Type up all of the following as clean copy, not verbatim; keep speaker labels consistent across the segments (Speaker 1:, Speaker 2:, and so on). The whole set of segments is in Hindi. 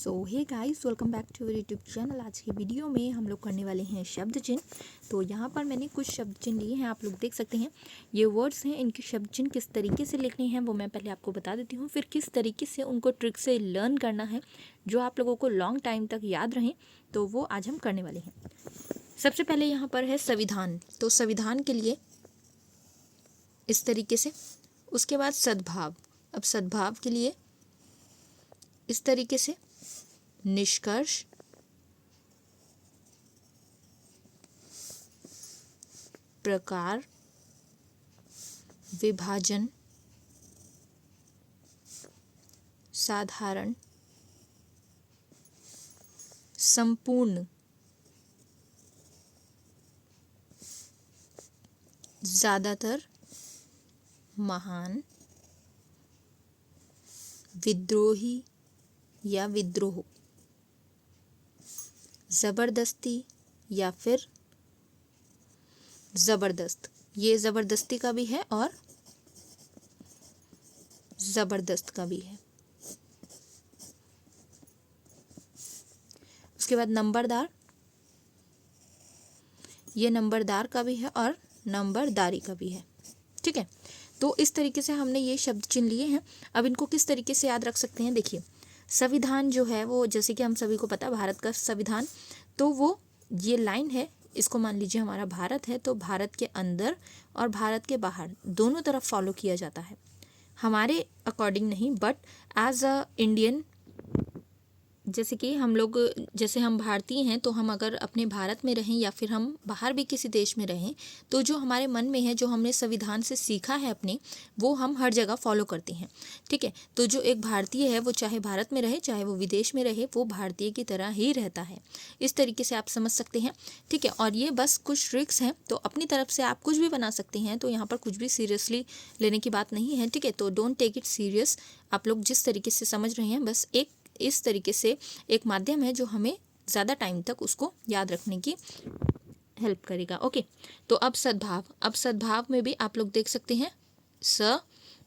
Speaker 1: So hey guys, welcome back to our YouTube channel. आज की वीडियो में हम लोग करने वाले हैं शब्द चिन्ह। तो यहाँ पर मैंने कुछ शब्द चिन्ह लिए हैं, आप लोग देख सकते हैं। ये वर्ड्स हैं, इनके शब्द चिन्ह किस तरीके से लिखने हैं वो मैं पहले आपको बता देती हूँ, फिर किस तरीके से उनको ट्रिक से लर्न करना है जो आप लोगों को लॉन्ग टाइम तक याद रहें, तो वो आज हम करने वाले हैं। सबसे पहले यहाँ पर है संविधान। तो संविधान के लिए इस तरीके से, उसके बाद सद्भाव। अब सद्भाव के लिए इस तरीके से, निष्कर्ष, प्रकार, विभाजन, साधारण, संपूर्ण, ज्यादातर, महान, विद्रोही या विद्रोह, जबरदस्ती या फिर जबरदस्त। ये जबरदस्ती का भी है और जबरदस्त का भी है। उसके बाद नंबरदार, ये नंबरदार का भी है और नंबरदारी का भी है। ठीक है, तो इस तरीके से हमने ये शब्द चिन्ह लिए हैं। अब इनको किस तरीके से याद रख सकते हैं, देखिए संविधान जो है वो, जैसे कि हम सभी को पता है भारत का संविधान, तो वो ये लाइन है, इसको मान लीजिए हमारा भारत है, तो भारत के अंदर और भारत के बाहर दोनों तरफ फॉलो किया जाता है। हमारे अकॉर्डिंग नहीं, बट एज अ इंडियन, जैसे कि हम लोग, जैसे हम भारतीय हैं, तो हम अगर अपने भारत में रहें या फिर हम बाहर भी किसी देश में रहें, तो जो हमारे मन में है, जो हमने संविधान से सीखा है अपने, वो हम हर जगह फॉलो करते हैं। ठीक है, तो जो एक भारतीय है वो चाहे भारत में रहे चाहे वो विदेश में रहे, वो भारतीय की तरह ही रहता है। इस तरीके से आप समझ सकते हैं। ठीक है, और ये बस कुछ ट्रिक्स हैं, तो अपनी तरफ से आप कुछ भी बना सकते हैं, तो यहाँ पर कुछ भी सीरियसली लेने की बात नहीं है। ठीक है, तो डोंट टेक इट सीरियस। आप लोग जिस तरीके से समझ रहे हैं, बस एक इस तरीके से एक माध्यम है जो हमें ज़्यादा टाइम तक उसको याद रखने की हेल्प करेगा। ओके, तो अब सद्भाव। अब सद्भाव में भी आप लोग देख सकते हैं स,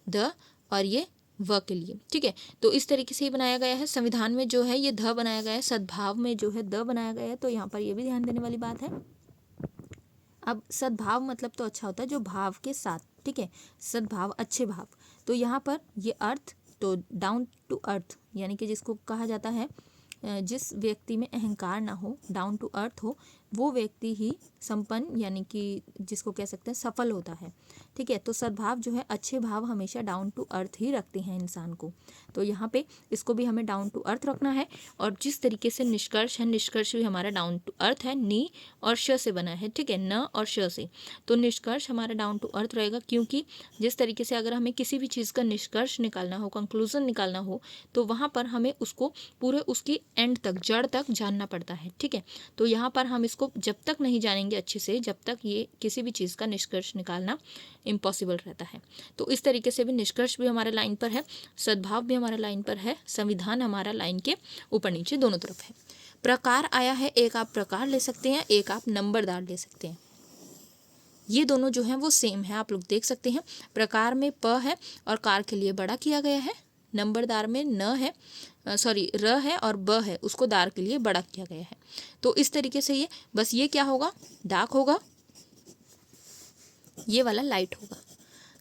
Speaker 1: द और ये व के लिए। ठीक है, तो इस तरीके से ही बनाया गया है। संविधान में जो है ये ध बनाया गया है, सद्भाव में जो है द बनाया गया है, तो यहाँ पर ये भी ध्यान देने वाली बात है। अब सद्भाव मतलब तो अच्छा होता है जो भाव के साथ। ठीक है, सद्भाव, अच्छे भाव। तो यहाँ पर ये अर्थ, तो डाउन टू अर्थ, यानी कि जिसको कहा जाता है जिस व्यक्ति में अहंकार ना हो, डाउन टू अर्थ हो, वो व्यक्ति ही संपन्न, यानी कि जिसको कह सकते हैं सफल होता है। ठीक है, तो सद्भाव जो है, अच्छे भाव हमेशा डाउन टू अर्थ ही रखते हैं इंसान को। तो यहाँ पे इसको भी हमें डाउन टू अर्थ रखना है। और जिस तरीके से निष्कर्ष है, निष्कर्ष भी हमारा डाउन टू अर्थ है, नी और श से बना है। ठीक है, न और श से, तो निष्कर्ष हमारा डाउन टू अर्थ रहेगा, क्योंकि जिस तरीके से अगर हमें किसी भी चीज़ का निष्कर्ष निकालना हो, कंक्लूजन निकालना हो, तो वहाँ पर हमें उसको पूरे उसकी एंड तक, जड़ तक जानना पड़ता है। ठीक है, तो यहाँ पर हम इसको जब तक नहीं जानेंगे अच्छे से, जब तक ये किसी भी चीज़ का निष्कर्ष निकालना इम्पॉसिबल रहता है। तो इस तरीके से भी निष्कर्ष भी हमारे लाइन पर है, सद्भाव भी हमारा लाइन पर है, संविधान हमारा लाइन के ऊपर नीचे दोनों तरफ है। प्रकार आया है, एक आप प्रकार ले सकते हैं, एक आप नंबरदार ले सकते हैं। ये दोनों जो हैं वो सेम है, आप लोग देख सकते हैं। प्रकार में प है और कार के लिए बड़ा किया गया है, नंबरदार में न है, र है और ब है, उसको दार के लिए बड़ा किया गया है। तो इस तरीके से ये, बस ये क्या होगा, डार्क होगा, ये वाला लाइट होगा,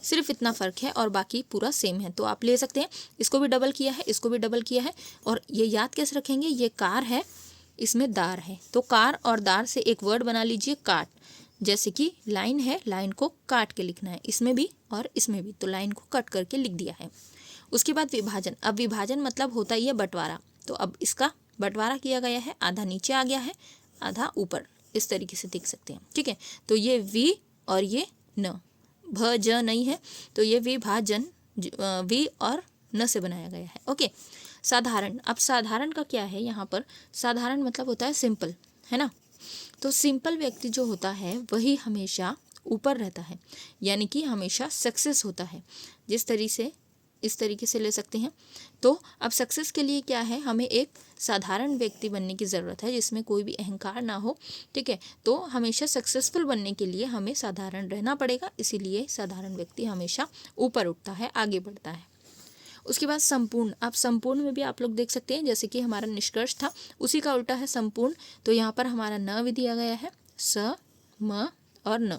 Speaker 1: सिर्फ इतना फ़र्क है और बाकी पूरा सेम है। तो आप ले सकते हैं, इसको भी डबल किया है, इसको भी डबल किया है। और ये याद कैसे रखेंगे, ये कार है, इसमें दार है, तो कार और दार से एक वर्ड बना लीजिए, काट। जैसे कि लाइन है, लाइन को काट के लिखना है, इसमें भी और इसमें भी, तो लाइन को कट करके लिख दिया है। उसके बाद विभाजन। अब विभाजन मतलब होता ही है बंटवारा, तो अब इसका बंटवारा किया गया है, आधा नीचे आ गया है, आधा ऊपर, इस तरीके से देख सकते हैं। ठीक है, तो ये वी और ये न, भ ज नहीं है, तो ये विभाजन वी और न से बनाया गया है। ओके, साधारण। अब साधारण का क्या है, यहाँ पर साधारण मतलब होता है सिंपल, है ना। तो सिंपल व्यक्ति जो होता है वही हमेशा ऊपर रहता है, यानी कि हमेशा सक्सेस होता है। जिस तरीके से, इस तरीके से ले सकते हैं। तो अब सक्सेस के लिए क्या है, हमें एक साधारण व्यक्ति बनने की ज़रूरत है जिसमें कोई भी अहंकार ना हो। ठीक है, तो हमेशा सक्सेसफुल बनने के लिए हमें साधारण रहना पड़ेगा, इसीलिए साधारण व्यक्ति हमेशा ऊपर उठता है, आगे बढ़ता है। उसके बाद संपूर्ण, आप संपूर्ण में भी आप लोग देख सकते हैं जैसे कि हमारा निष्कर्ष था उसी का उल्टा है संपूर्ण। तो यहाँ पर हमारा न भी दिया गया है, स म और न,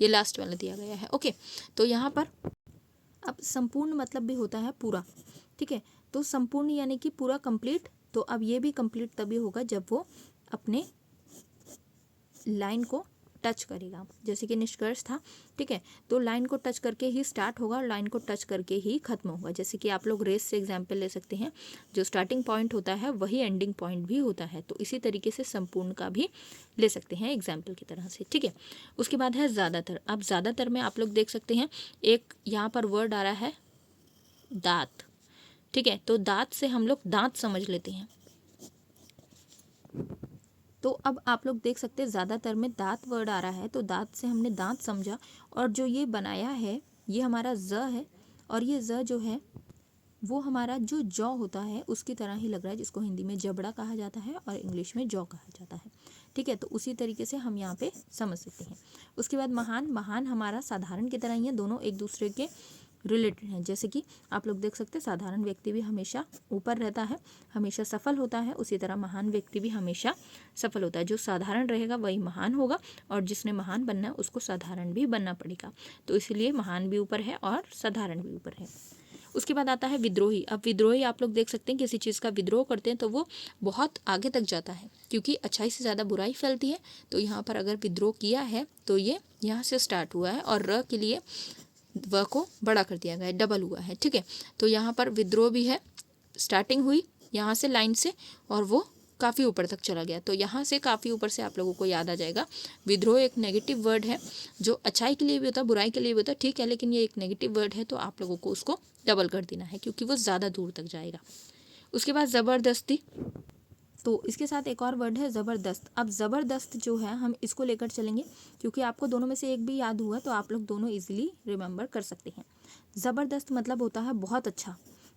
Speaker 1: ये लास्ट वाला दिया गया है। ओके, तो यहाँ पर अब संपूर्ण मतलब भी होता है पूरा, ठीक है। तो संपूर्ण यानी कि पूरा कंप्लीट। तो अब ये भी कंप्लीट तभी होगा जब वो अपने लाइन को टच करेगा, जैसे कि निष्कर्ष था, ठीक है। तो लाइन को टच करके ही स्टार्ट होगा और लाइन को टच करके ही खत्म होगा। जैसे कि आप लोग रेस से एग्जाम्पल ले सकते हैं, जो स्टार्टिंग पॉइंट होता है वही एंडिंग पॉइंट भी होता है। तो इसी तरीके से संपूर्ण का भी ले सकते हैं एग्जाम्पल की तरह से, ठीक है। उसके बाद है ज़्यादातर। अब ज़्यादातर में आप लोग देख सकते हैं एक यहाँ पर वर्ड आ रहा है दांत, ठीक है। तो दांत से हम लोग दांत समझ लेते हैं। तो अब आप लोग देख सकते हैं ज़्यादातर में दांत वर्ड आ रहा है, तो दांत से हमने दांत समझा। और जो ये बनाया है ये हमारा ज है, और ये ज जो है वो हमारा जो जौ होता है उसकी तरह ही लग रहा है, जिसको हिंदी में जबड़ा कहा जाता है और इंग्लिश में जौ कहा जाता है, ठीक है। तो उसी तरीके से हम यहाँ पे समझ सकते हैं। उसके बाद महान, महान हमारा साधारण की तरह ही है, दोनों एक दूसरे के रिलेटेड हैं। जैसे कि आप लोग देख सकते हैं साधारण व्यक्ति भी हमेशा ऊपर रहता है, हमेशा सफल होता है, उसी तरह महान व्यक्ति भी हमेशा सफल होता है। जो साधारण रहेगा वही महान होगा, और जिसने महान बनना है उसको साधारण भी बनना पड़ेगा। तो इसलिए महान भी ऊपर है और साधारण भी ऊपर है। उसके बाद आता है विद्रोही। अब विद्रोही आप लोग देख सकते हैं किसी चीज़ का विद्रोह करते हैं तो वो बहुत आगे तक जाता है, क्योंकि अच्छाई से ज़्यादा बुराई फैलती है। तो यहाँ पर अगर विद्रोह किया है तो ये यहाँ से स्टार्ट हुआ है, और र के लिए व को बड़ा कर दिया गया है, डबल हुआ है, ठीक है। तो यहाँ पर विद्रोह भी है, स्टार्टिंग हुई यहाँ से लाइन से और वो काफ़ी ऊपर तक चला गया। तो यहाँ से काफ़ी ऊपर से आप लोगों को याद आ जाएगा विद्रोह एक नेगेटिव वर्ड है, जो अच्छाई के लिए भी होता है बुराई के लिए भी होता है, ठीक है। लेकिन ये एक नेगेटिव वर्ड है, तो आप लोगों को उसको डबल कर देना है क्योंकि वो ज़्यादा दूर तक जाएगा। उसके बाद ज़बरदस्ती। तो इसके साथ एक और वर्ड है ज़बरदस्त। अब ज़बरदस्त जो है हम इसको लेकर चलेंगे, क्योंकि आपको दोनों में से एक भी याद हुआ तो आप लोग दोनों इजीली रिमेंबर कर सकते हैं। ज़बरदस्त मतलब होता है बहुत अच्छा,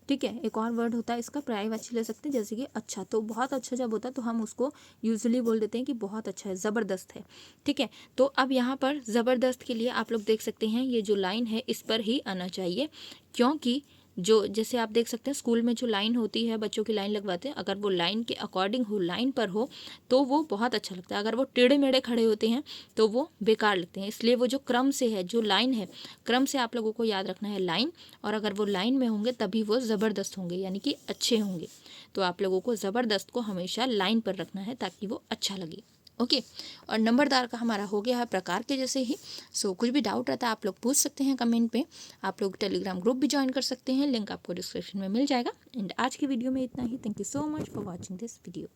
Speaker 1: ठीक है। एक और वर्ड होता है इसका पर्यायवाची ले सकते हैं, जैसे कि अच्छा। तो बहुत अच्छा जब होता है तो हम उसको यूजुअली बोल देते हैं कि बहुत अच्छा है, ज़बरदस्त है, ठीक है। तो अब यहाँ पर ज़बरदस्त के लिए आप लोग देख सकते हैं ये जो लाइन है इस पर ही आना चाहिए, क्योंकि जो जैसे आप देख सकते हैं स्कूल में जो लाइन होती है बच्चों की लाइन लगवाते हैं, अगर वो लाइन के अकॉर्डिंग हो, लाइन पर हो तो वो बहुत अच्छा लगता है। अगर वो टेढ़े मेढ़े खड़े होते हैं तो वो बेकार लगते हैं। इसलिए वो जो क्रम से है, जो लाइन है, क्रम से आप लोगों को याद रखना है लाइन, और अगर वो लाइन में होंगे तभी वो ज़बरदस्त होंगे, यानी कि अच्छे होंगे। तो आप लोगों को ज़बरदस्त को हमेशा लाइन पर रखना है ताकि वो अच्छा लगे, ओके। और नंबरदार का हमारा हो गया है प्रकार के जैसे ही। सो कुछ भी डाउट रहता है आप लोग पूछ सकते हैं कमेंट पे। आप लोग टेलीग्राम ग्रुप भी ज्वाइन कर सकते हैं, लिंक आपको डिस्क्रिप्शन में मिल जाएगा। एंड आज की वीडियो में इतना ही। Thank you so much for watching this video.